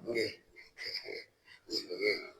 Nggih. Nggih.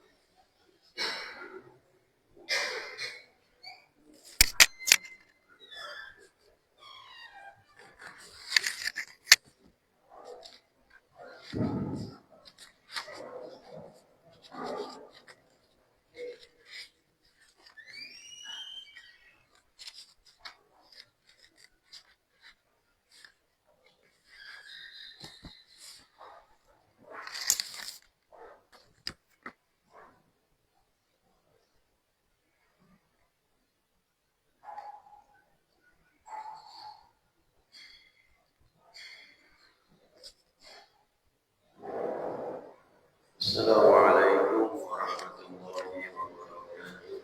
Assalamualaikum warahmatullahi wabarakatuh.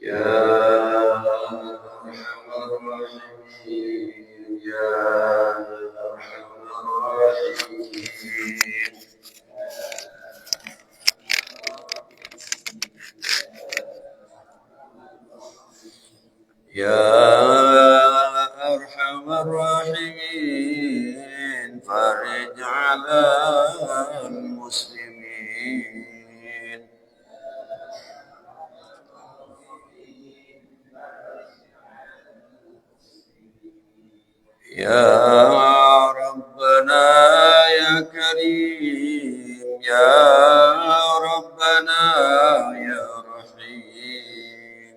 Ya Arhamar Rahimin, Ya Arhamar Rahimin. Ya Arhamar Rahimin, farij ala muslimin. Ya Rabbana ya Karim, Ya Rabbana ya Rahim.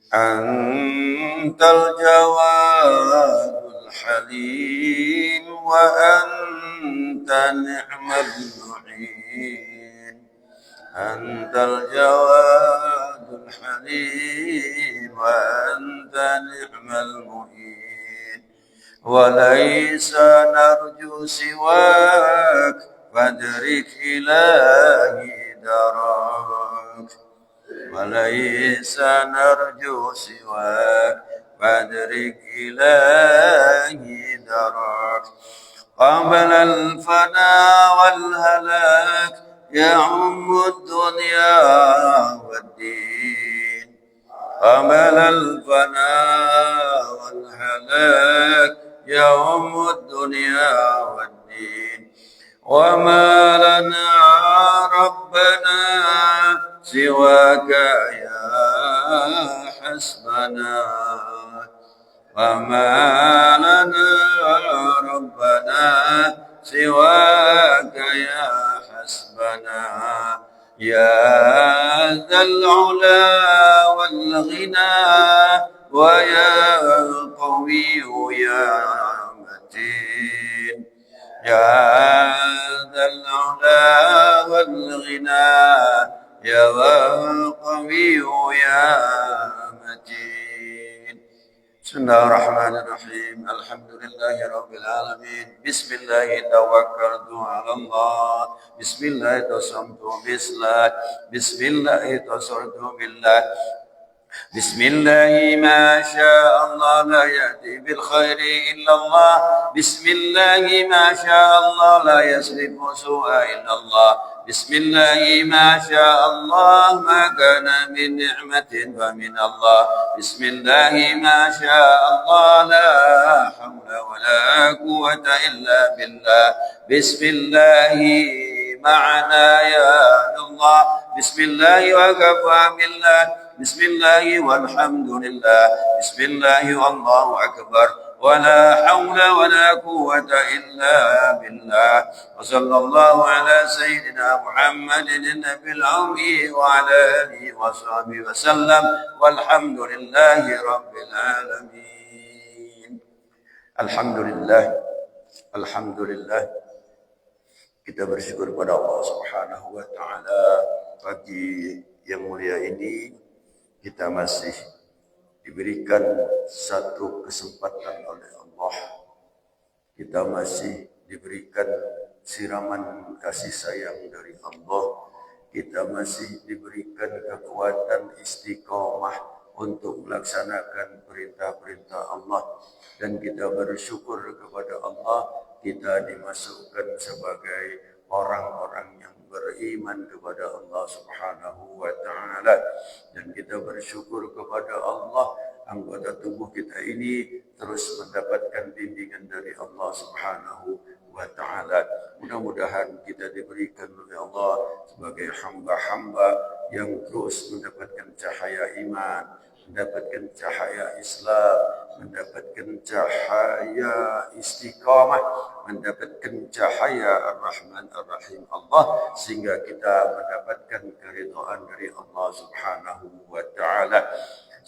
Antal jawadul halim wa anta ni'mal mu'in. Antal jawadul halim wa anta ni'mal mu'in. Wa laysa narju siwak fadrik ilahi darak. وليس نرجو سواك فادرك إلهي دراك قبل الفناء والهلاك يعم الدنيا والدين قبل الفناء والهلاك يعم الدنيا والدين وما لنا ربنا سواك يا حسبنا وما لنا ربنا سواك يا حسبنا يا ذا العلا والغنى ويا قوي يا متين يا ذا العلا والغنى يا قوي يا متين. بسم الله الرحمن الرحيم. الحمد لله رب العالمين. بسم الله توكلت على الله. بسم الله تصمت بالله. بسم الله تصرت بالله. بسم الله ما شاء الله لا يأتي بالخير إلا الله. بسم الله ما شاء الله لا يصرف سوءا إلا الله. بسم الله ما شاء الله ما كان من نعمة فمن الله. بسم الله ما شاء الله لا حول ولا قوة إلا بالله. بسم الله معنا يا الله. بسم الله وكفى بالله. بسم الله والحمد لله. بسم الله والله أكبر ولا حول ولا قوة إلا بالله. وصلى الله على سيدنا محمد النبي الأمي وعلى آله وصحبه وسلم والحمد لله رب العالمين. الحمد لله. الحمد لله. Kita bersyukur kepada Allah Subhanahu wa taala pagi yang mulia ini kita masih diberikan satu kesempatan oleh Allah. Kita masih diberikan siraman kasih sayang dari Allah. Kita masih diberikan kekuatan istiqomah untuk melaksanakan perintah-perintah Allah. Dan kita bersyukur kepada Allah, kita dimasukkan sebagai orang-orang yang beriman kepada Allah Subhanahu wa taala, dan kita bersyukur kepada Allah anggota tubuh kita ini terus mendapatkan bimbingan dari Allah Subhanahu wa taala. Mudah-mudahan kita diberikan oleh Allah sebagai hamba-hamba yang terus mendapatkan cahaya iman, mendapatkan cahaya Islam, mendapatkan cahaya istiqamah, mendapatkan cahaya Ar-Rahman Ar-Rahim Allah, sehingga kita mendapatkan keridhaan dari Allah Subhanahu wa taala.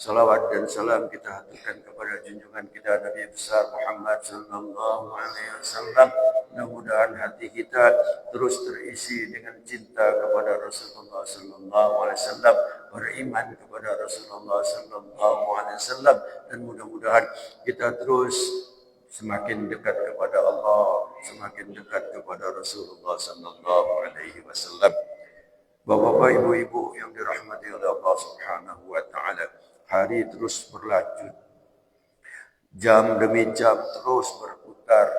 Salawat dan salam kita haturkan kepada junjungan kita Nabi besar Muhammad sallallahu alaihi wasallam. Mudah-mudahan hati kita terus terisi dengan cinta kepada Rasulullah sallallahu alaihi wasallam, beriman kepada Rasulullah sallallahu alaihi wasallam, dan mudah-mudahan kita terus semakin dekat kepada Allah, semakin dekat kepada Rasulullah sallallahu alaihi wasallam. Bapak-bapak, ibu-ibu yang dirahmati oleh Allah Subhanahu wa taala, hari terus berlanjut, jam demi jam terus berputar,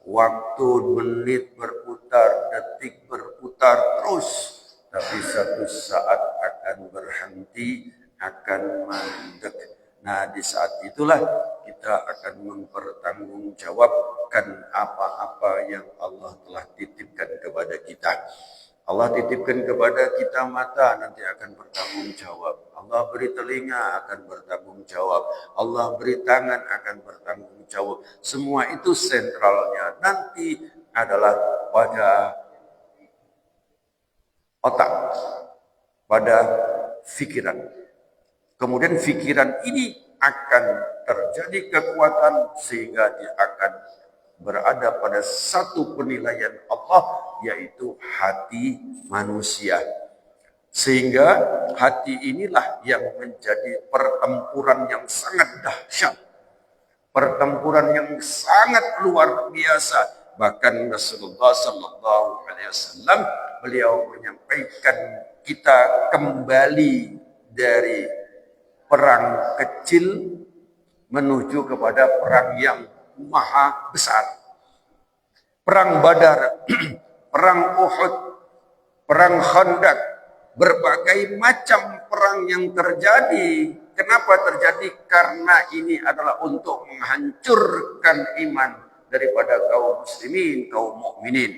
waktu menit berputar, detik berputar terus, tapi satu saat akan berhenti, akan mandek. Nah, di saat itulah kita akan mempertanggungjawabkan apa-apa yang Allah telah titipkan kepada kita. Allah titipkan kepada kita mata, nanti akan bertanggung jawab. Allah beri telinga, akan bertanggung jawab. Allah beri tangan, akan bertanggung jawab. Semua itu sentralnya nanti adalah pada otak, pada pikiran. Kemudian pikiran ini akan terjadi kekuatan sehingga dia akan berada pada satu penilaian Allah, yaitu hati manusia. Sehingga hati inilah yang menjadi pertempuran yang sangat dahsyat, pertempuran yang sangat luar biasa. Bahkan Rasulullah sallallahu alaihi wasallam beliau menyampaikan kita kembali dari perang kecil menuju kepada perang yang maha besar. Perang Badar, perang Uhud, perang Khandaq, berbagai macam perang yang terjadi. Kenapa terjadi? Karena ini adalah untuk menghancurkan iman daripada kaum muslimin, kaum mukminin.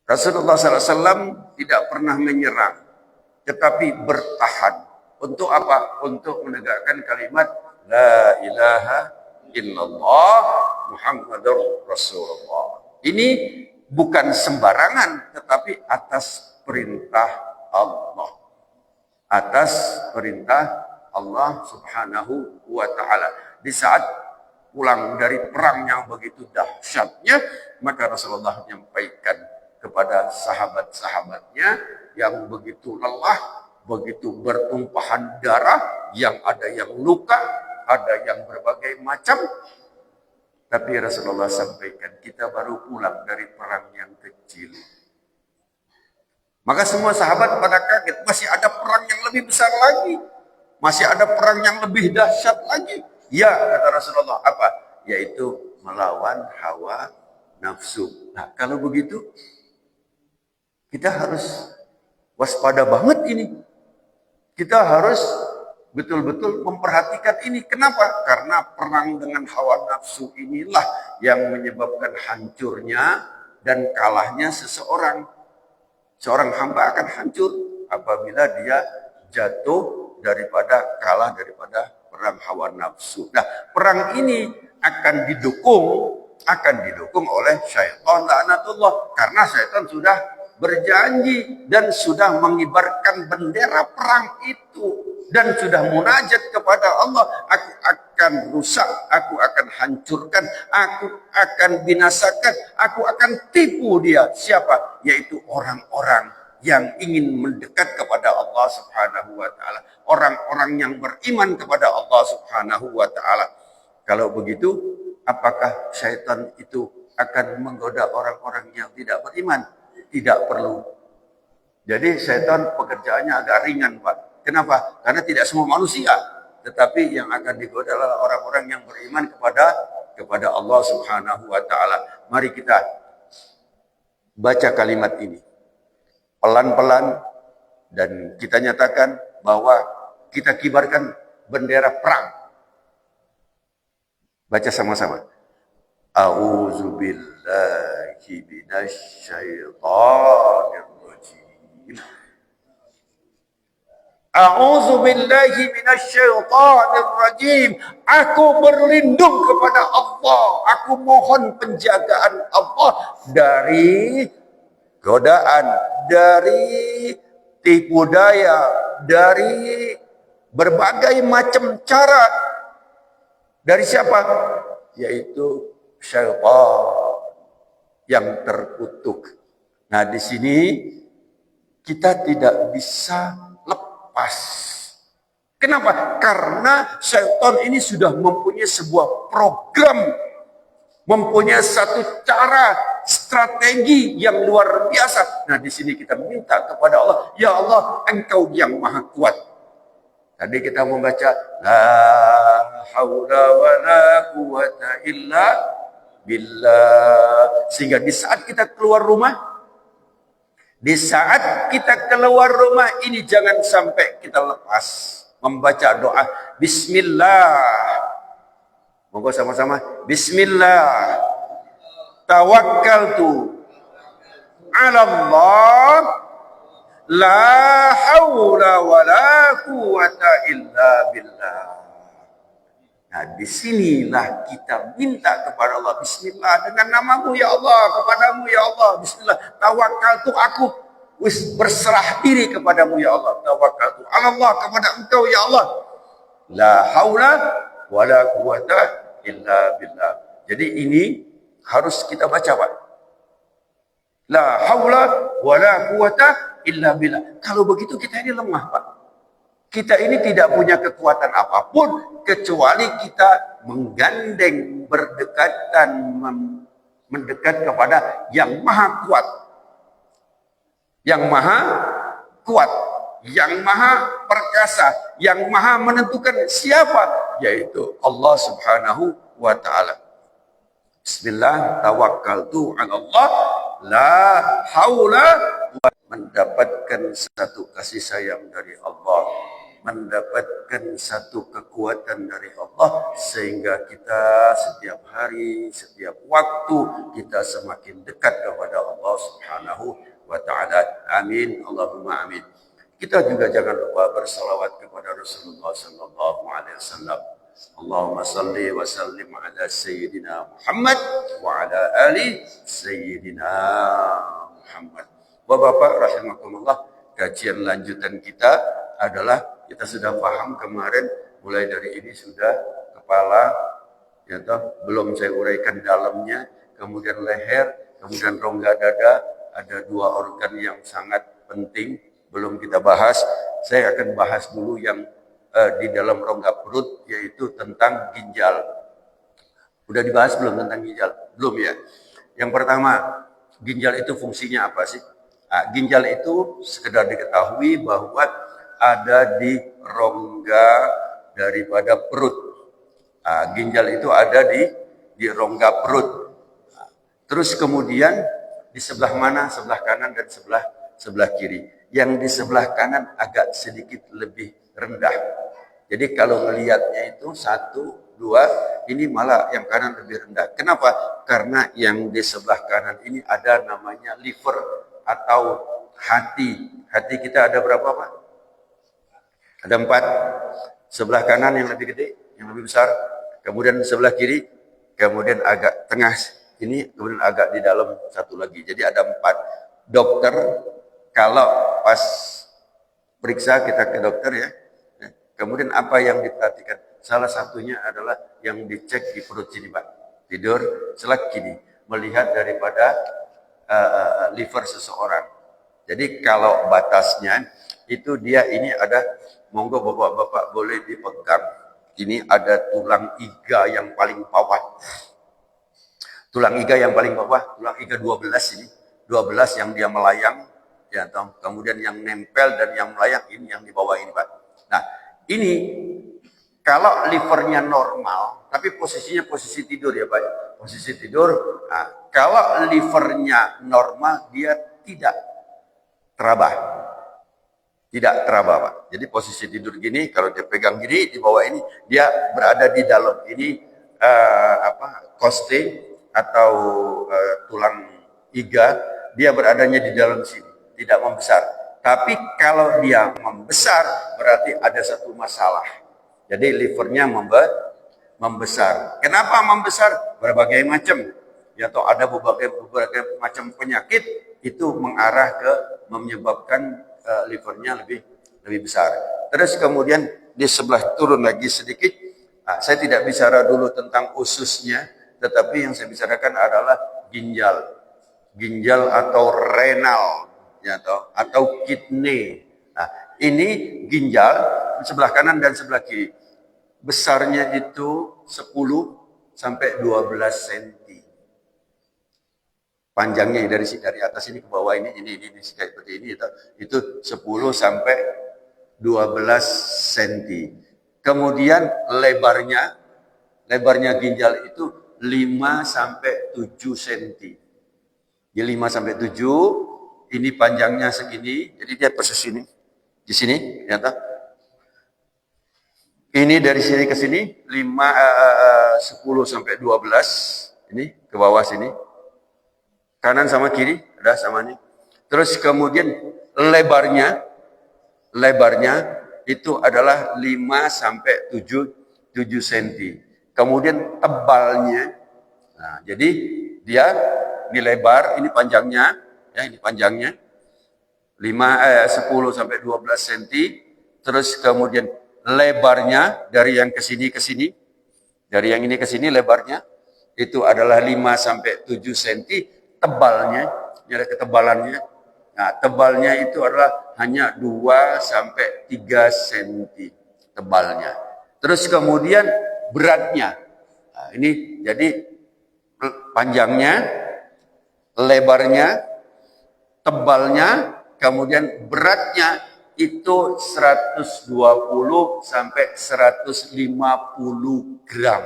Rasulullah SAW tidak pernah menyerang, tetapi bertahan. Untuk apa? Untuk menegakkan kalimat La ilaha illallah Muhammadur Rasulullah. Ini bukan sembarangan, tetapi atas perintah Allah. Atas perintah Allah Subhanahu wa ta'ala. Di saat pulang dari perang yang begitu dahsyatnya, maka Rasulullah menyampaikan kepada sahabat-sahabatnya yang begitu lelah, begitu bertumpahan darah, yang ada yang luka, ada yang berbagai macam. Tapi Rasulullah sampaikan, kita baru pulang dari perang yang kecil. Maka semua sahabat pada kaget, masih ada perang yang lebih besar lagi. Masih ada perang yang lebih dahsyat lagi. Ya, kata Rasulullah, apa? Yaitu melawan hawa nafsu. Nah, kalau begitu, kita harus waspada banget ini. Kita harus betul-betul memperhatikan ini. Kenapa? Karena perang dengan hawa nafsu inilah yang menyebabkan hancurnya dan kalahnya seseorang. Seorang hamba akan hancur apabila dia jatuh kalah daripada perang hawa nafsu. Nah, perang ini akan didukung oleh syaitan laknatullah, karena syaitan sudah berjanji dan sudah mengibarkan bendera perang itu dan sudah munajat kepada Allah, aku akan rusak, aku akan hancurkan, aku akan binasakan, aku akan tipu dia. Siapa? Yaitu orang-orang yang ingin mendekat kepada Allah Subhanahu wa taala, orang-orang yang beriman kepada Allah Subhanahu wa taala. Kalau begitu, apakah syaitan itu akan menggoda orang-orang yang tidak beriman? Tidak perlu. Jadi syaitan pekerjaannya agak ringan, Pak. Kenapa? Karena tidak semua manusia, tetapi yang akan digoda adalah orang-orang yang beriman kepada Allah Subhanahu wa taala. Mari kita baca kalimat ini. pelan-pelan, dan kita nyatakan bahwa kita kibarkan bendera perang. Baca sama-sama. A'udzu billahi minasyaitonir rajim. A'udzu billahi minasyaitonir rajim. Aku berlindung kepada Allah. Aku mohon penjagaan Allah dari godaan, dari tipu daya, dari berbagai macam cara. Dari siapa? Yaitu syaitan yang terkutuk. Nah, di sini kita tidak bisa lepas. Kenapa? Karena syaitan ini sudah mempunyai sebuah program, mempunyai satu cara, strategi yang luar biasa. Nah, di sini kita minta kepada Allah, ya Allah, Engkau yang maha kuat. Tadi kita membaca la haula wala quwata illa billah. Sehingga di saat kita keluar rumah, ini jangan sampai kita lepas membaca doa bismillah. Monggo sama-sama. Bismillah. Tawakkaltu 'ala Allah. La haula wala quwata illa billah. Nah, disinilah kita minta kepada Allah. Bismillah, dengan namamu ya Allah, kepadamu ya Allah. Bismillah. Tawakkaltu, aku berserah diri kepadamu ya Allah. Tawakkaltu 'ala Allah, kepada Engkau ya Allah. La haula wala quwata illa billah. Jadi ini harus kita baca, Pak. La haula wala quwata illa billah. Kalau begitu kita ini lemah, Pak. Kita ini tidak punya kekuatan apapun kecuali kita menggandeng, berdekatan, mendekat kepada yang maha kuat. Yang maha kuat, yang maha perkasa, yang maha menentukan siapa, yaitu Allah Subhanahu wa taala. Bismillah, tawakkaltu 'ala Allah, la haula. Mendapatkan satu kasih sayang dari Allah, mendapatkan satu kekuatan dari Allah, sehingga kita setiap hari, setiap waktu kita semakin dekat kepada Allah Subhanahu wa taala. Amin, Allahumma amin. Kita juga jangan lupa bersalawat kepada Rasulullah sallallahu alaihi wasallam. Allahumma salli wa sallim ala sayyidina Muhammad wa ala ali sayyidina Muhammad. Bapak-bapak rahimakumullah, kajian lanjutan kita adalah, kita sudah paham kemarin, mulai dari ini sudah kepala, ya toh, belum saya uraikan dalamnya, kemudian leher, kemudian rongga dada, ada dua organ yang sangat penting, belum kita bahas. Saya akan bahas dulu yang di dalam rongga perut, yaitu tentang ginjal. Udah dibahas belum tentang ginjal? Belum ya? Yang pertama, ginjal itu fungsinya apa sih? Nah, ginjal itu sekedar diketahui bahwa ada di rongga daripada perut. Nah, ginjal itu ada di rongga perut. Nah, terus kemudian di sebelah mana? Sebelah kanan dan sebelah kiri. Yang di sebelah kanan agak sedikit lebih rendah. Jadi kalau melihatnya itu 1, 2, ini malah yang kanan lebih rendah. Kenapa? Karena yang di sebelah kanan ini ada namanya liver atau hati. Hati kita ada berapa, Pak? Ada 4. Sebelah kanan yang lebih gede, yang lebih besar. Kemudian sebelah kiri, kemudian agak tengah ini, kemudian agak di dalam satu lagi. Jadi ada 4. Dokter, kalau pas periksa kita ke dokter ya, kemudian apa yang diperhatikan? Salah satunya adalah yang dicek di perut sini, Pak. Tidur, selak gini, melihat daripada liver seseorang. Jadi kalau batasnya itu dia ini ada, monggo bapak-bapak boleh dipegang. Ini ada tulang iga yang paling bawah. Tulang iga yang paling bawah, tulang iga 12 ini. 12 yang dia melayang, ya, kemudian yang nempel dan yang melayang ini yang di bawah ini, Pak. Nah, ini kalau livernya normal, tapi posisinya posisi tidur ya, Pak. Posisi tidur. Nah, kalau livernya normal, dia tidak teraba. Tidak teraba, Pak. Jadi posisi tidur gini, kalau dia pegang gini, di bawah ini, dia berada di dalam. Ini koste atau tulang iga, dia beradanya di dalam sini, tidak membesar. Tapi kalau dia membesar, berarti ada satu masalah. Jadi livernya membesar. Kenapa membesar? Berbagai macam. Ya, atau ada berbagai macam penyakit itu mengarah ke menyebabkan livernya lebih besar. Terus kemudian di sebelah turun lagi sedikit. Nah, saya tidak bicara dulu tentang ususnya, tetapi yang saya bicarakan adalah ginjal atau renal, ya, atau kidney. Nah, ini ginjal sebelah kanan dan sebelah kiri. Besarnya itu 10 sampai 12 cm. Panjangnya dari atas ini ke bawah ini kayak seperti ini itu 10 sampai 12 cm. Kemudian lebarnya ginjal itu 5 sampai 7 cm. Jadi 5 sampai 7, ini panjangnya segini, jadi dia persis ini. Di sini, ternyata. Ini dari sini ke sini 10 sampai 12, ini ke bawah sini. Kanan sama kiri, ada sama ini. Terus kemudian lebarnya itu adalah 5 sampai 7 cm. Kemudian tebalnya, nah, jadi dia ini lebar, ini panjangnya, ya, ini panjangnya 10 sampai 12 cm. Terus kemudian lebarnya dari yang ke sini, dari yang ini ke sini lebarnya itu adalah 5 sampai 7 cm. Tebalnya, ini ada ketebalannya. Nah, tebalnya itu adalah hanya 2 sampai 3 cm tebalnya. Terus kemudian beratnya. Nah, ini jadi panjangnya, lebarnya, tebalnya, kemudian beratnya itu 120 sampai 150 gram.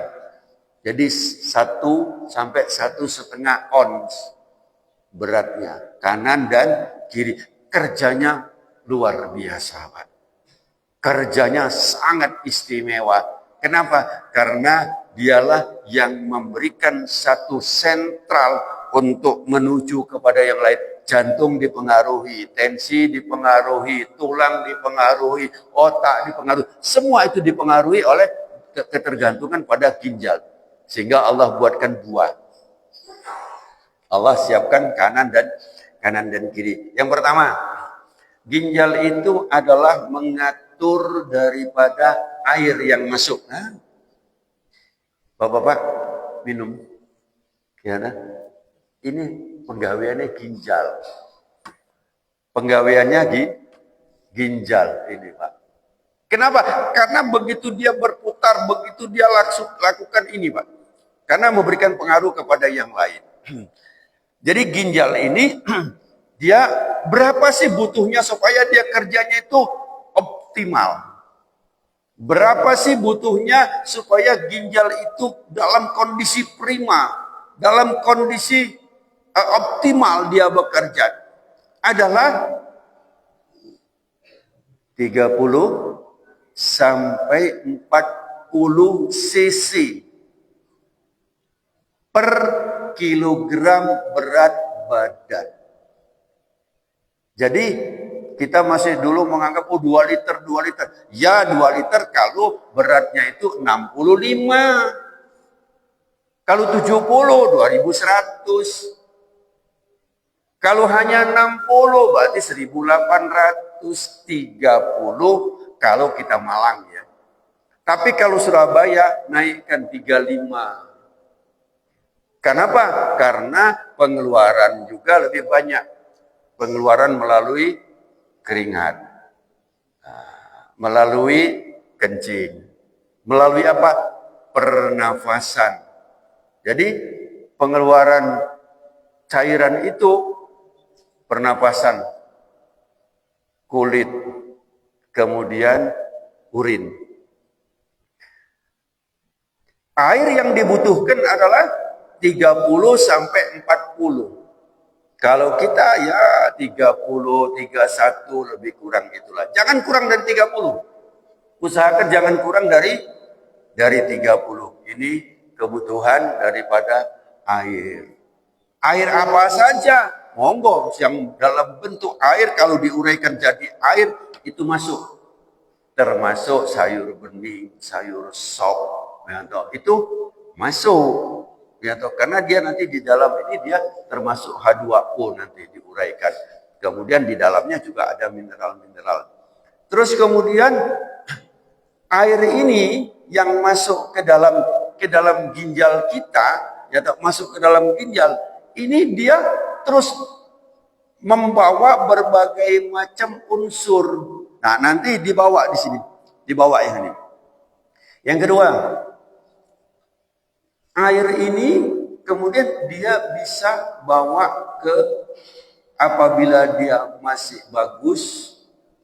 Jadi 1 sampai 1,5 ons beratnya, kanan dan kiri. Kerjanya luar biasa, Pak. Kerjanya sangat istimewa. Kenapa? Karena dialah yang memberikan satu sentral untuk menuju kepada yang lain. Jantung dipengaruhi, tensi dipengaruhi, tulang dipengaruhi, otak dipengaruhi. Semua itu dipengaruhi oleh ketergantungan pada ginjal. Sehingga Allah buatkan buah. Allah siapkan kanan dan kiri. Yang pertama, ginjal itu adalah mengatur daripada air yang masuk. Nah, Bapak-bapak minum. Ya, nah. Ini penggaweannya ginjal. Penggaweannya ginjal ini, Pak. Kenapa? Karena begitu dia berputar, begitu dia lakukan ini, Pak. Karena memberikan pengaruh kepada yang lain. Jadi ginjal ini dia berapa sih butuhnya supaya dia kerjanya itu optimal? Berapa sih butuhnya supaya ginjal itu dalam kondisi prima, dalam kondisi optimal dia bekerja? Adalah 30 sampai 40 cc per kilogram berat badan. Jadi kita masih dulu menganggap 2 liter. Ya 2 liter kalau beratnya itu 65. Kalau 70 2100. Kalau hanya 60 berarti 1830 kalau kita Malang ya. Tapi kalau Surabaya naikkan 35. Kenapa? Karena pengeluaran juga lebih banyak. Pengeluaran melalui keringat, melalui kencing, melalui apa? Pernafasan. Jadi pengeluaran cairan itu pernapasan, kulit, kemudian urin. Air yang dibutuhkan adalah 30 sampai 40. Kalau kita ya 30, 31 lebih kurang itulah. Jangan kurang dari 30. Usahakan jangan kurang dari 30. Ini kebutuhan daripada air. Air apa saja, monggo yang dalam bentuk air kalau diuraikan jadi air itu masuk. Termasuk sayur bening, sayur sop, ya, itu masuk. Ya, karena dia nanti di dalam ini dia termasuk H2O nanti diuraikan. Kemudian di dalamnya juga ada mineral-mineral. Terus kemudian air ini yang masuk ke dalam ginjal kita, ya masuk ke dalam ginjal, ini dia terus membawa berbagai macam unsur. Nah, nanti dibawa di sini, dibawa yang ini. Yang kedua, air ini kemudian dia bisa bawa ke apabila dia masih bagus,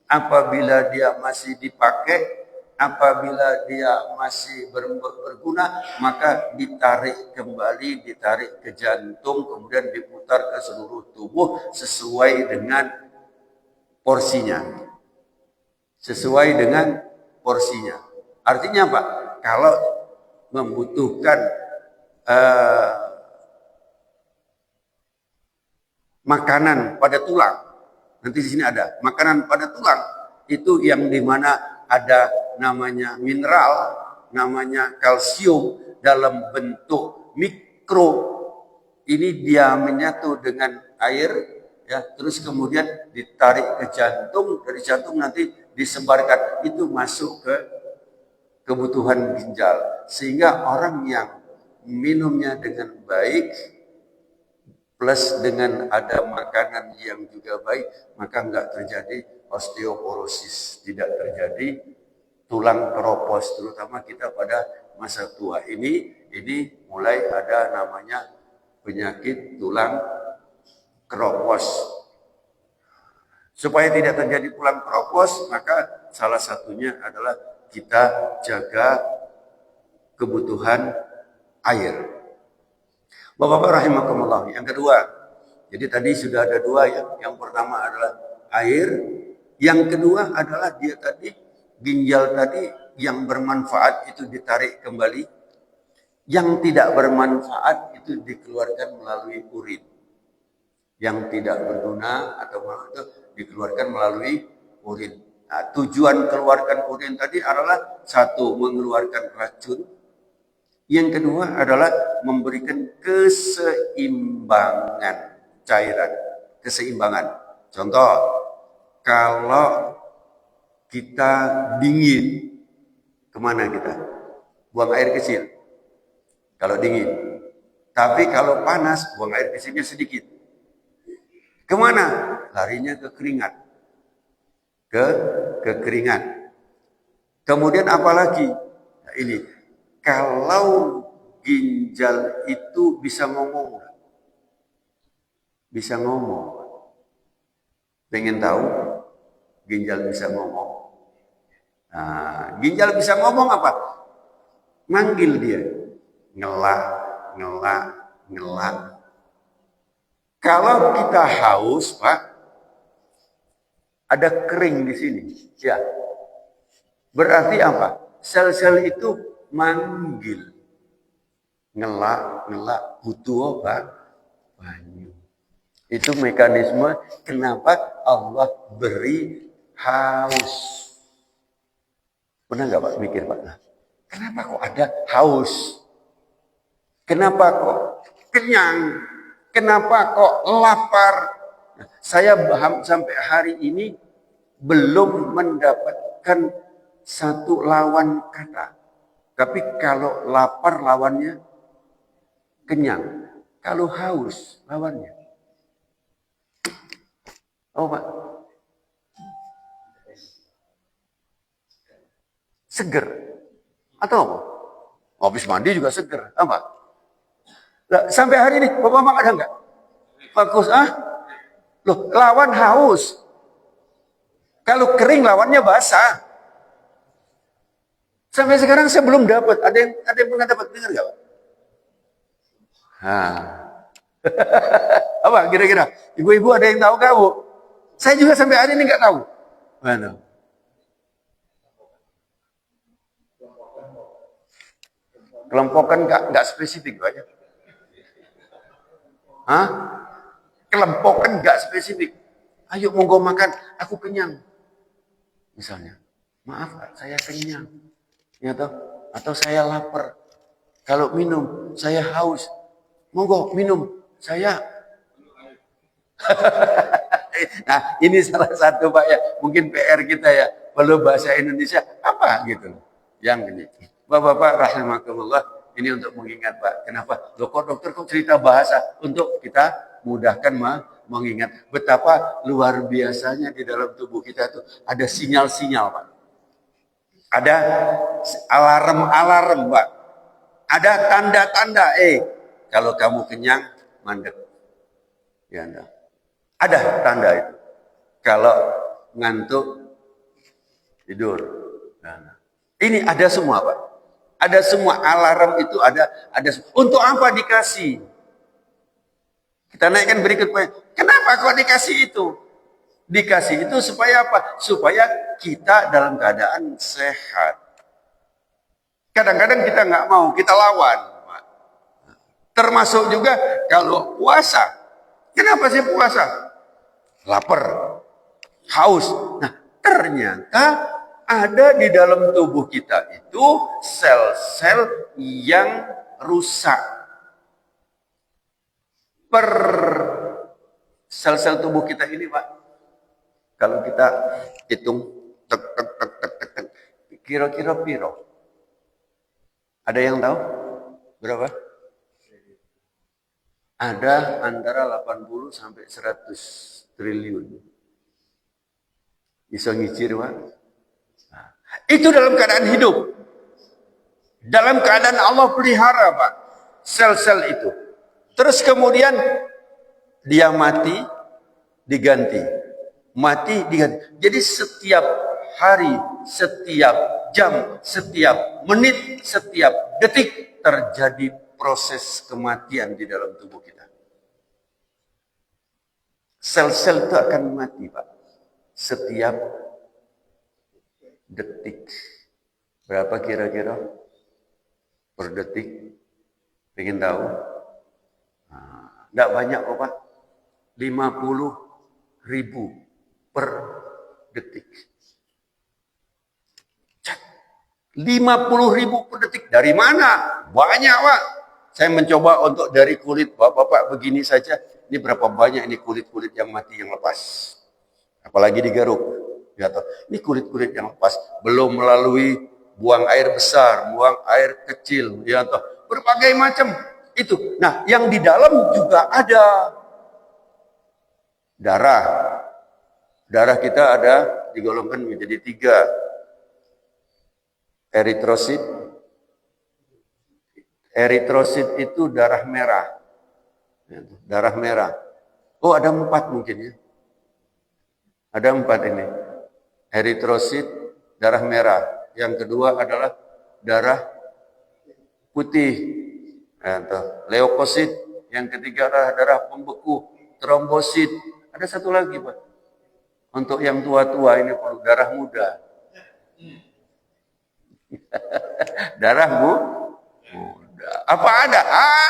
apabila dia masih dipakai, apabila dia masih berguna, maka ditarik kembali, ditarik ke jantung, kemudian diputar ke seluruh tubuh sesuai dengan porsinya. Sesuai dengan porsinya. Artinya apa? Kalau membutuhkan makanan pada tulang, nanti di sini ada makanan pada tulang, itu yang dimana ada namanya mineral, namanya kalsium dalam bentuk mikro. Ini dia menyatu dengan air, ya, terus kemudian ditarik ke jantung, dari jantung nanti disebarkan, itu masuk ke kebutuhan ginjal. Sehingga orang yang minumnya dengan baik, plus dengan ada makanan yang juga baik, maka enggak terjadi osteoporosis, tidak terjadi tulang keropos, terutama kita pada masa tua ini mulai ada namanya penyakit tulang keropos. Supaya tidak terjadi tulang keropos, maka salah satunya adalah kita jaga kebutuhan air. Bapak-bapak rahimakumullah. Yang kedua, jadi tadi sudah ada dua ya. Yang pertama adalah air. Yang kedua adalah dia tadi, ginjal tadi yang bermanfaat itu ditarik kembali. Yang tidak bermanfaat itu dikeluarkan melalui urin. Yang tidak berguna atau itu dikeluarkan melalui urin. Nah, tujuan keluarkan urin tadi adalah satu, mengeluarkan racun. Yang kedua adalah memberikan keseimbangan cairan, keseimbangan. Contoh, kalau kita dingin, kemana kita? Buang air kecil. Kalau dingin. Tapi kalau panas, buang air kecilnya sedikit. Kemana? Larinya ke keringat. Ke keringat. Kemudian apalagi? Nah, ini. Kalau ginjal itu bisa ngomong. Bisa ngomong. Pengen tahu? Ginjal bisa ngomong. Nah, ginjal bisa ngomong apa? Manggil dia. Ngelak, ngelak, ngelak. Kalau kita haus, Pak, ada kering di sini. Ya. Berarti apa? Sel-sel itu manggil. Ngelak, ngelak, butuh apa? Banyu. Itu mekanisme kenapa Allah beri haus. Pernah nggak Pak mikir Pak? Nah, kenapa kok ada haus? Kenapa kok kenyang? Kenapa kok lapar? Nah, saya sampai hari ini belum mendapatkan satu lawan kata. Tapi kalau lapar lawannya kenyang. Kalau haus lawannya. Oh Pak. Seger. Atau apa? Habis mandi juga seger. Apa? Nah, sampai hari ini Bapak ada enggak? Bagus Loh, lawan haus. Kalau kering lawannya basah. Sampai sekarang saya belum dapat. Ada yang pernah dapat, dengar enggak, Pak? Apa kira-kira? Ibu-ibu ada yang tahu nggak, Bu? Saya juga sampai hari ini nggak tahu. Mana? Kelompokan nggak spesifik, Pak ya? Hah? Kelompokan nggak spesifik. Ayo monggo makan, aku kenyang. Misalnya, maaf Pak, saya kenyang. Ya toh? Atau saya lapar. Kalau minum, saya haus. Monggo minum, saya. Nah, ini salah satu Pak ya, mungkin PR kita ya, perlu bahasa Indonesia apa gitu. Yang ini. Bapak-bapak rahimakumullah, ini untuk mengingat Pak. Kenapa? Loh kok dokter kok cerita bahasa untuk kita mudahkan mengingat betapa luar biasanya di dalam tubuh kita itu ada sinyal-sinyal Pak. Ada alarm-alarm Pak. Ada tanda-tanda kalau kamu kenyang mandek. Ya enggak. Ada tanda itu. Kalau ngantuk tidur. Nah, ini ada semua Pak. Ada semua alarm itu ada. Untuk apa dikasih? Kita naikkan berikutnya. Kenapa kok dikasih itu? Dikasih itu supaya apa? Supaya kita dalam keadaan sehat. Kadang-kadang kita nggak mau, kita lawan. Termasuk juga kalau puasa. Kenapa sih puasa? Lapar, haus. Nah, ternyata ada di dalam tubuh kita itu sel-sel yang rusak. Per sel-sel tubuh kita ini, Pak, kalau kita hitung tek tek tek tek tek tek, kira-kira piro? Ada yang tahu berapa? Ada antara 80 sampai 100 triliun. Bisa ngicir, Pak. Nah, itu dalam keadaan hidup. Dalam keadaan Allah pelihara, Pak. Sel-sel itu. Terus kemudian dia mati, diganti. Mati, diganti. Jadi setiap hari, setiap jam, setiap menit, setiap detik terjadi proses kematian di dalam tubuh kita. Sel-sel itu akan mati, Pak. Setiap detik. Berapa kira-kira per detik? Pengen tahu? Enggak banyak kok, Pak. 50.000 per detik. 50.000 per detik. Dari mana? Banyak, Pak. Saya mencoba untuk dari kulit Bapak begini saja. Ini berapa banyak ini kulit-kulit yang mati, yang lepas. Apalagi digaruk. Ya, ini kulit-kulit yang lepas. Belum melalui buang air besar, buang air kecil. Ya, berbagai macam. Itu. Nah, yang di dalam juga ada darah. Darah kita ada digolongkan menjadi 3. Eritrosit. Eritrosit itu darah merah. Darah merah. Oh, ada 4 mungkin ya. Ada 4 ini. Eritrosit, darah merah. Yang kedua adalah darah putih. Leukosit. Yang ketiga adalah darah pembeku, trombosit. Ada satu lagi, Pak. Untuk yang tua-tua ini perlu darah muda. Darah muda. Apa ada?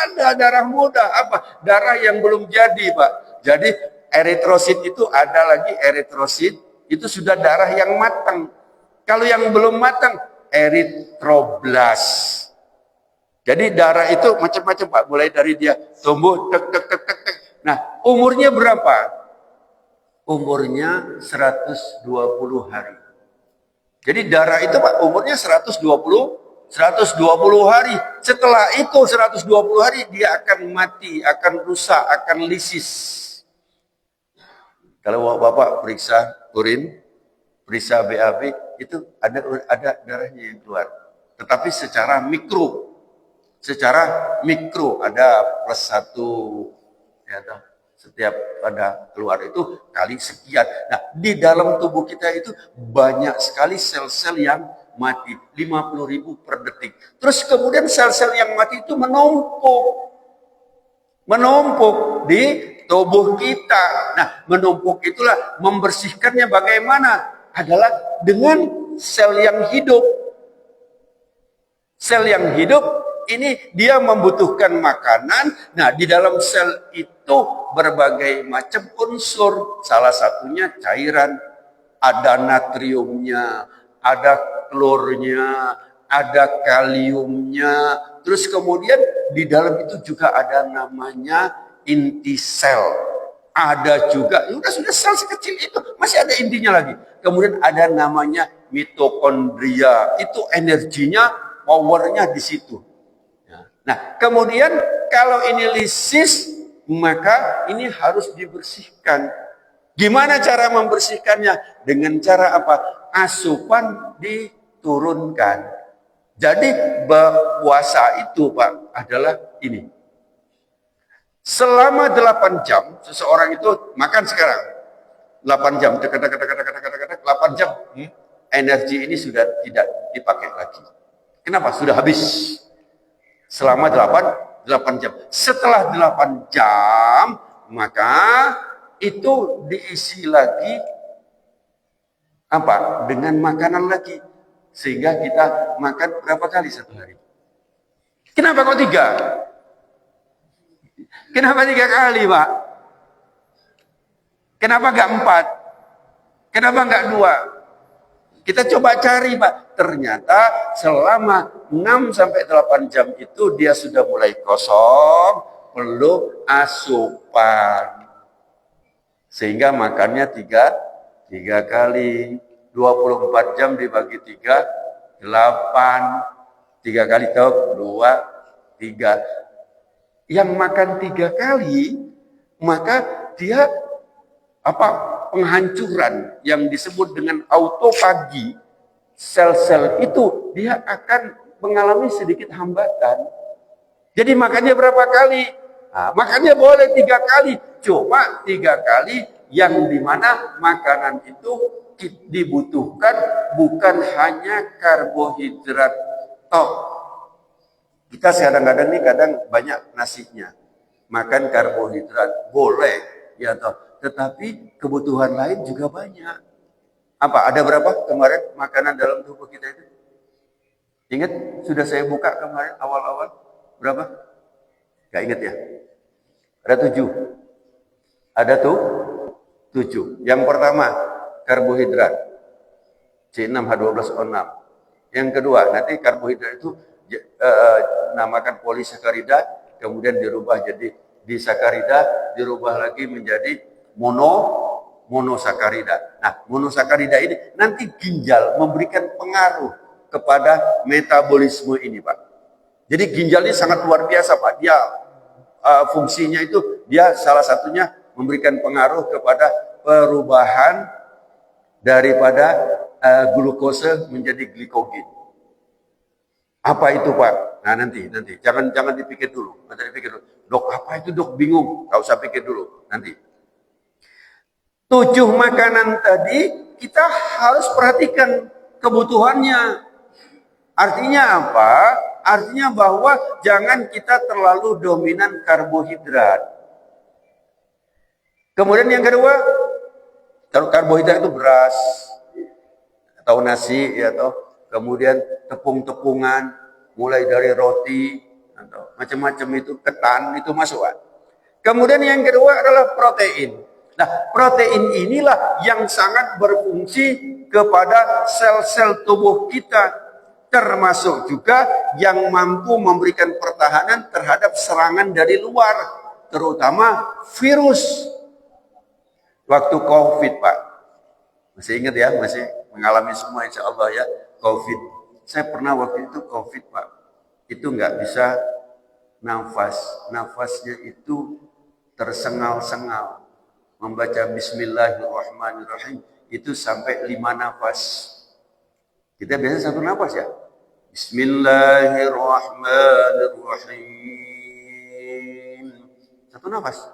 Ada darah muda. Apa? Darah yang belum jadi, Pak. Jadi eritrosit itu ada lagi eritrosit. Itu sudah darah yang matang. Kalau yang belum matang, eritroblas. Jadi darah itu macam-macam, Pak. Mulai dari dia tumbuh, tek, tek, tek, tek, tek. Nah, umurnya berapa? Umurnya 120 hari. Jadi darah itu, Pak, umurnya 120 hari. Setelah itu 120 hari dia akan mati, akan rusak, akan lisis. Kalau Bapak periksa urin, periksa BAB, itu ada darahnya yang keluar. Tetapi secara mikro ada +1 ya toh. Setiap ada keluar itu kali sekian. Nah, di dalam tubuh kita itu banyak sekali sel-sel yang mati. 50.000 per detik. Terus kemudian sel-sel yang mati itu menumpuk. menumpuk di tubuh kita. Nah, menumpuk itulah membersihkannya bagaimana? Adalah dengan sel yang hidup. Sel yang hidup ini dia membutuhkan makanan. Nah, di dalam sel itu berbagai macam unsur. Salah satunya cairan. Ada natriumnya, ada klornya, ada kaliumnya. Terus kemudian di dalam itu juga ada namanya inti sel. Ada juga, sudah sel sekecil itu, masih ada intinya lagi. Kemudian ada namanya mitokondria. Itu energinya, powernya di situ. Nah, kemudian kalau ini lisis, maka ini harus dibersihkan. Gimana cara membersihkannya? Dengan cara apa? Asupan diturunkan. Jadi puasa itu, Pak, adalah ini. Selama 8 jam, seseorang itu makan sekarang. 8 jam, 8 jam. Energi ini sudah tidak dipakai lagi. Kenapa? Sudah habis. Selama 8 jam. Setelah 8 jam, maka itu diisi lagi apa? Dengan makanan lagi. Sehingga kita makan berapa kali satu hari? Kenapa kok 3? Kenapa 3 kali, Pak? Kenapa enggak 4? Kenapa enggak 2? Kita coba cari, Pak. Ternyata selama 6 sampai 8 jam itu dia sudah mulai kosong, perlu asupan. Sehingga makannya 3 kali. 24 jam dibagi 3, 8. 3 kali tahu 2, 3. Yang makan 3 kali, maka dia penghancuran yang disebut dengan autofagi, sel-sel itu dia akan mengalami sedikit hambatan. Jadi makannya berapa kali? Nah, makannya boleh 3 kali, cuma 3 kali yang dimana makanan itu dibutuhkan bukan hanya karbohidrat tok. Kita kadang-kadang nih banyak nasinya. Makan karbohidrat boleh ya toh, tetapi kebutuhan lain juga banyak. Apa? Ada berapa kemarin makanan dalam tubuh kita itu? Ingat sudah saya buka kemarin awal-awal berapa? Gak ingat ya? Ada 7. Ada 7. Yang pertama karbohidrat C6H12O6. Yang kedua nanti karbohidrat itu namakan polisakarida, kemudian dirubah jadi disakarida, dirubah lagi menjadi monosakarida. Nah, monosakarida ini nanti ginjal memberikan pengaruh kepada metabolisme ini, Pak. Jadi ginjal ini sangat luar biasa, Pak. Dia fungsinya itu dia salah satunya memberikan pengaruh kepada perubahan daripada glukose menjadi glikogen. Apa itu, Pak? Nah, nanti jangan dipikir dulu. Nanti dipikir dulu. Dok, apa itu, Dok? Bingung. Enggak usah pikir dulu. Nanti. 7 makanan tadi kita harus perhatikan kebutuhannya. Artinya apa? Artinya bahwa jangan kita terlalu dominan karbohidrat. Kemudian yang kedua, kalau karbohidrat itu beras atau nasi ya toh, kemudian tepung-tepungan mulai dari roti atau macam-macam itu, ketan itu masuk. Kemudian yang kedua adalah protein. Nah, protein inilah yang sangat berfungsi kepada sel-sel tubuh kita, termasuk juga yang mampu memberikan pertahanan terhadap serangan dari luar, terutama virus. Waktu COVID, Pak, masih ingat ya, masih mengalami semua insya Allah ya, COVID. Saya pernah waktu itu COVID, Pak, itu nggak bisa nafas, nafasnya itu tersengal-sengal. Membaca Bismillahirrahmanirrahim itu sampai 5 nafas. Kita biasa 1 nafas ya. Bismillahirrahmanirrahim. 1 nafas.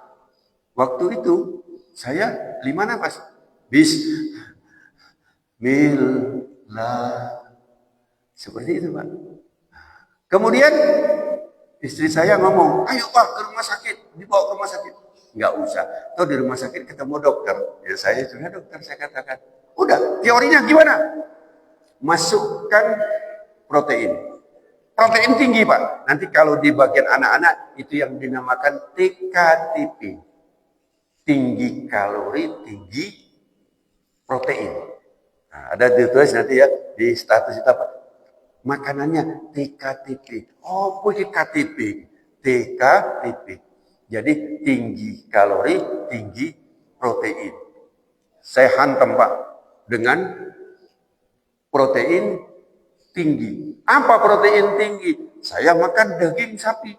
Waktu itu saya 5 nafas. Bismillah. Seperti itu, Pak. Kemudian Istri saya ngomong, ayo Pak ke rumah sakit, dibawa ke rumah sakit. Nggak usah, toh di rumah sakit ketemu dokter. Ya saya juga dokter, saya katakan. Udah, teorinya gimana? Masukkan protein. Protein tinggi Pak. Nanti kalau di bagian anak-anak, itu yang dinamakan TKTP. Tinggi kalori, tinggi protein. Nah, ada ditulis nanti ya, di status itu apa? Makanannya TKTP. Oh, punya KTP. TKTP. Jadi tinggi kalori, tinggi protein. Saya hantam Pak dengan protein tinggi. Apa protein tinggi? Saya makan daging sapi.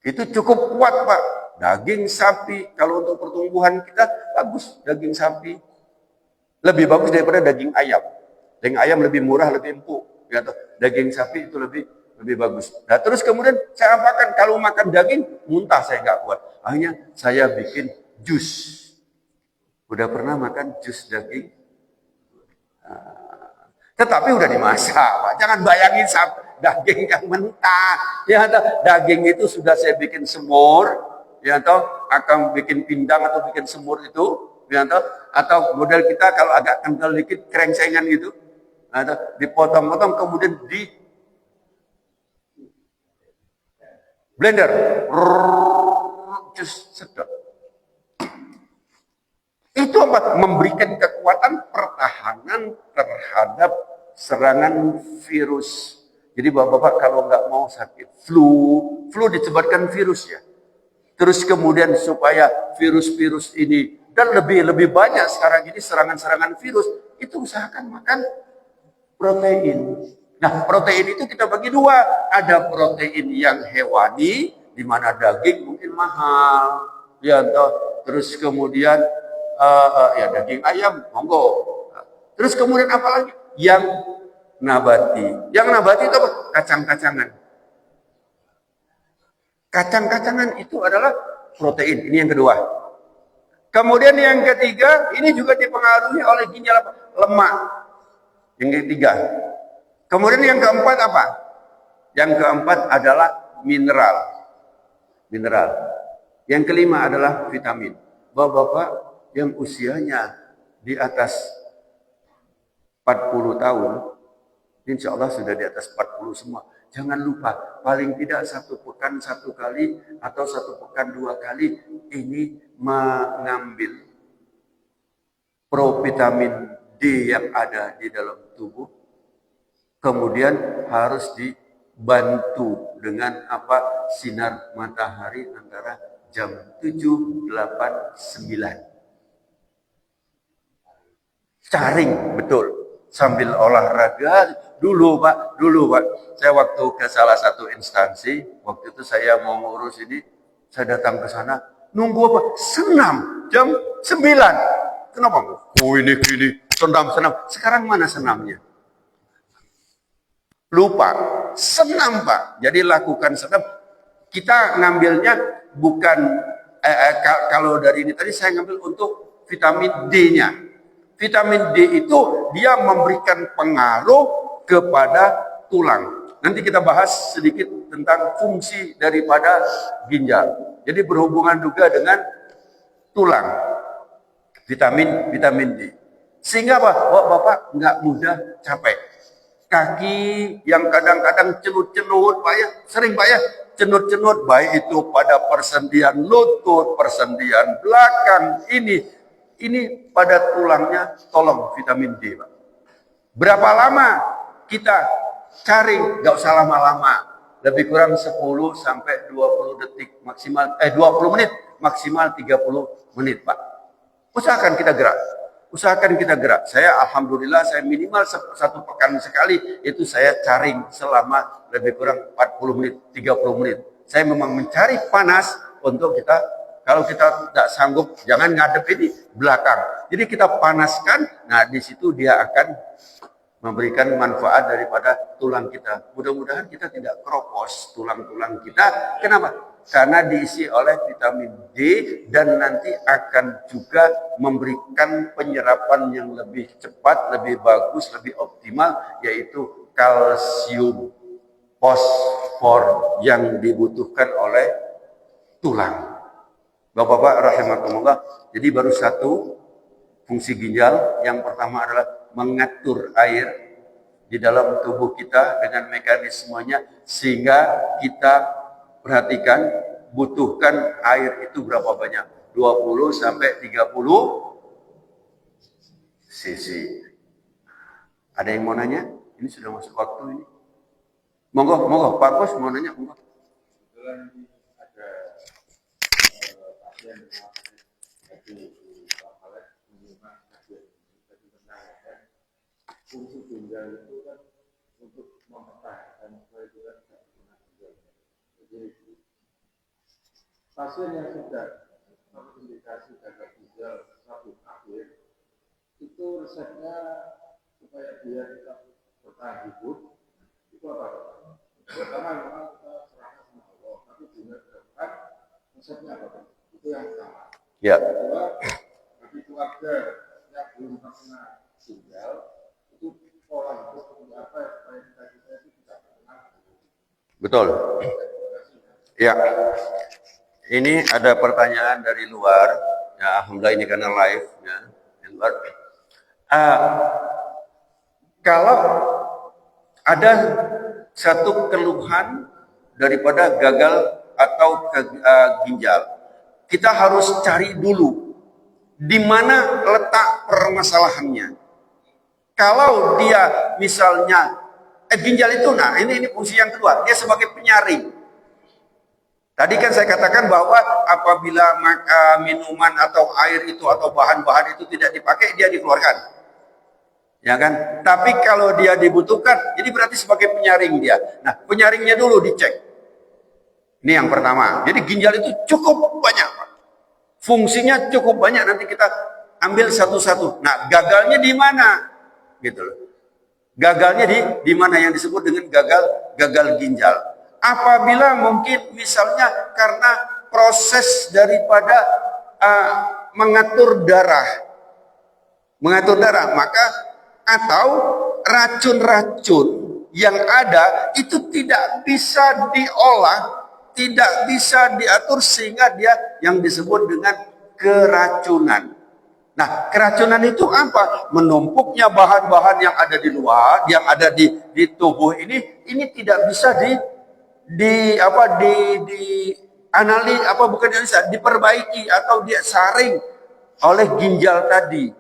Itu cukup kuat Pak. Daging sapi, kalau untuk pertumbuhan kita bagus daging sapi. Lebih bagus daripada daging ayam. Daging ayam lebih murah, lebih empuk. Ya, daging sapi itu lebih bagus. Nah terus kemudian saya apakan, kalau makan daging muntah saya nggak kuat. Akhirnya saya bikin jus. Udah pernah makan jus daging? Tetapi udah dimasak, Pak. Jangan bayangin daging yang mentah. Ya, daging itu sudah saya bikin semur, ya atau akan bikin pindang atau bikin semur itu, ya atau model kita kalau agak kental dikit krengsengan gitu. Atau dipotong-potong kemudian di blender, jus sedap. Itu apa? Memberikan kekuatan pertahanan terhadap serangan virus. Jadi bapak-bapak kalau nggak mau sakit flu disebabkan virus ya. Terus kemudian supaya virus-virus ini dan lebih banyak sekarang ini serangan-serangan virus, itu usahakan makan protein. Nah, protein itu kita bagi dua. Ada protein yang hewani, di mana daging mungkin mahal. Ya, terus kemudian ya daging ayam, monggo. Terus kemudian apa lagi? Yang nabati. Yang nabati itu apa? Kacang-kacangan. Kacang-kacangan itu adalah protein. Ini yang kedua. Kemudian yang ketiga, ini juga dipengaruhi oleh ginjal apa? Lemak. Yang ketiga. Kemudian yang keempat apa? Yang keempat adalah mineral. Mineral. Yang kelima adalah vitamin. Bapak-bapak yang usianya di atas 40 tahun, insya Allah sudah di atas 40 semua. Jangan lupa, paling tidak 1 pekan 1 kali atau 1 pekan 2 kali ini mengambil provitamin D yang ada di dalam tubuh. Kemudian harus dibantu dengan apa? Sinar matahari antara jam 7, 8, 9. Caring, betul. Sambil olahraga, dulu Pak. Saya waktu ke salah satu instansi, waktu itu saya mau ngurus ini, saya datang ke sana, nunggu apa? Senam, jam 9. Kenapa? Oh ini senam. Sekarang mana senamnya? Lupa. Senam Pak. Jadi lakukan senam. Kita ngambilnya bukan, kalau dari ini tadi saya ngambil untuk vitamin D-nya. Vitamin D itu dia memberikan pengaruh kepada tulang. Nanti kita bahas sedikit tentang fungsi daripada ginjal. Jadi berhubungan juga dengan tulang. Vitamin D. Sehingga apa? Bapak nggak mudah capek. Kaki yang kadang-kadang cenut-cenut, Pak ya, sering Pak ya, cenut-cenut, baik itu pada persendian lutut, persendian belakang, ini pada tulangnya, tolong vitamin D, Pak. Berapa lama kita cari? Gak usah lama-lama, lebih kurang 10 sampai 20 detik maksimal, 20 menit maksimal 30 menit, Pak. Usahakan kita gerak. Saya alhamdulillah saya minimal 1 pekan sekali itu saya caring selama lebih kurang 40 menit, 30 menit. Saya memang mencari panas untuk kita, kalau kita tidak sanggup jangan ngadep ini belakang. Jadi kita panaskan, nah di situ dia akan memberikan manfaat daripada tulang kita. Mudah-mudahan kita tidak keropos tulang-tulang kita. Kenapa? Karena diisi oleh vitamin D dan nanti akan juga memberikan penyerapan yang lebih cepat, lebih bagus, lebih optimal, yaitu kalsium. fosfor yang dibutuhkan oleh tulang. Bapak-bapak rahimakumullah, jadi baru satu fungsi ginjal. Yang pertama adalah mengatur air di dalam tubuh kita dengan mekanismenya, sehingga kita perhatikan butuhkan air itu berapa banyak, 20 sampai 30 cc. Ada yang mau nanya? Ini sudah masuk waktu ini. Monggo, Pak Bos mau nanya, monggo. Fungsi ginjal itu kan untuk mempertahankan supaya kita tidak kena ginjal. Jadi pasien yang sudah terindikasi gagal ginjal sabut akhir itu resepnya supaya dia tetap bertahan hidup itu apa? Pertama memang kita serahkan sama Allah, tapi juga terdepan resepnya apa? Itu yang pertama. Ya. Kedua, bagi keluarga yang belum terkena ginjal itu pola hidup seperti apa ya supaya kita itu tidak terkena. Betul. Ya. Ini ada pertanyaan dari luar. Ya, alhamdulillah ini karena live ya. Yang luar. Kalau ada satu keluhan daripada gagal atau ginjal, kita harus cari dulu di mana letak permasalahannya. Kalau dia misalnya ginjal itu, nah ini fungsi yang kedua, dia sebagai penyaring. Tadi kan saya katakan bahwa apabila minuman atau air itu atau bahan-bahan itu tidak dipakai, dia dikeluarkan. Ya kan? Tapi kalau dia dibutuhkan, jadi berarti sebagai penyaring dia. Nah, penyaringnya dulu dicek. Ini yang pertama. Jadi ginjal itu cukup banyak, Pak. Fungsinya cukup banyak, nanti kita ambil satu-satu. Nah, gagalnya di mana? Gitu loh. Gagalnya di mana yang disebut dengan gagal ginjal. Apabila mungkin misalnya karena proses daripada mengatur darah, maka atau racun-racun yang ada itu tidak bisa diolah, tidak bisa diatur sehingga dia yang disebut dengan keracunan. Nah, keracunan itu apa? Menumpuknya bahan-bahan yang ada di luar, yang ada di tubuh ini tidak bisa diperbaiki atau disaring oleh ginjal tadi.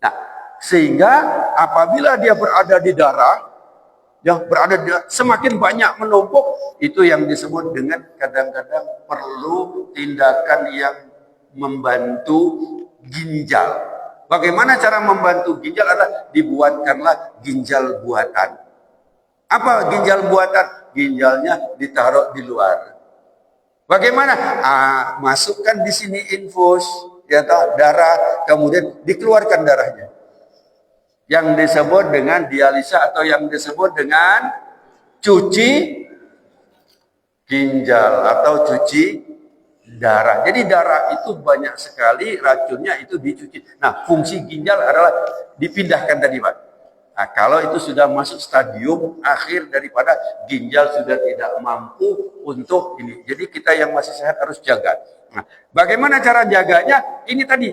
Nah, sehingga apabila dia berada di darah, semakin banyak menumpuk, itu yang disebut dengan kadang-kadang perlu tindakan yang membantu ginjal. Bagaimana cara membantu ginjal? Adalah dibuatkanlah ginjal buatan. Apa ginjal buatan? Ginjalnya ditaruh di luar. Bagaimana? Masukkan di sini infus, ya darah, kemudian dikeluarkan darahnya. Yang disebut dengan dialisa atau yang disebut dengan cuci ginjal atau cuci darah. Jadi darah itu banyak sekali racunnya itu dicuci. Nah, fungsi ginjal adalah dipindahkan tadi, Pak. Nah, kalau itu sudah masuk stadium akhir daripada ginjal sudah tidak mampu untuk ini. Jadi kita yang masih sehat harus jaga. Nah, bagaimana cara jaganya? Ini tadi.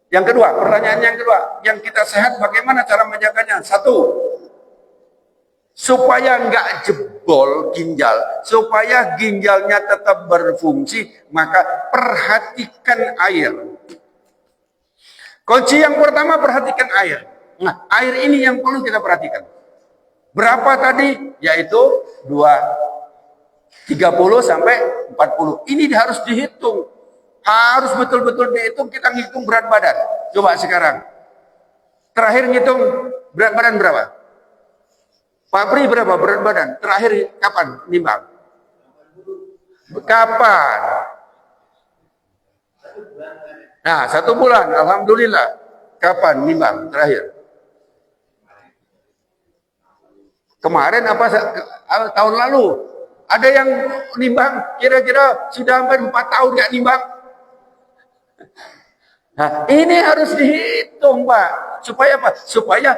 Yang kedua, pertanyaan yang kedua. Yang kita sehat bagaimana cara menjaganya? Satu, supaya nggak jebol ginjal, supaya ginjalnya tetap berfungsi, maka perhatikan air. Kunci yang pertama, perhatikan air. Nah, air ini yang perlu kita perhatikan. Berapa tadi? Yaitu 30 sampai 40. Ini harus dihitung. Harus betul-betul dihitung, kita ngitung berat badan. Coba sekarang. Terakhir ngitung berat badan berapa? Pak Pri berapa berat badan? Terakhir kapan nimbang? Kapan? Nah, 1 bulan. Alhamdulillah. Kapan nimbang terakhir? Kemarin apa tahun lalu? Ada yang nimbang kira-kira sudah hampir 4 tahun nggak nimbang. Nah, ini harus dihitung, Pak. Supaya apa? Supaya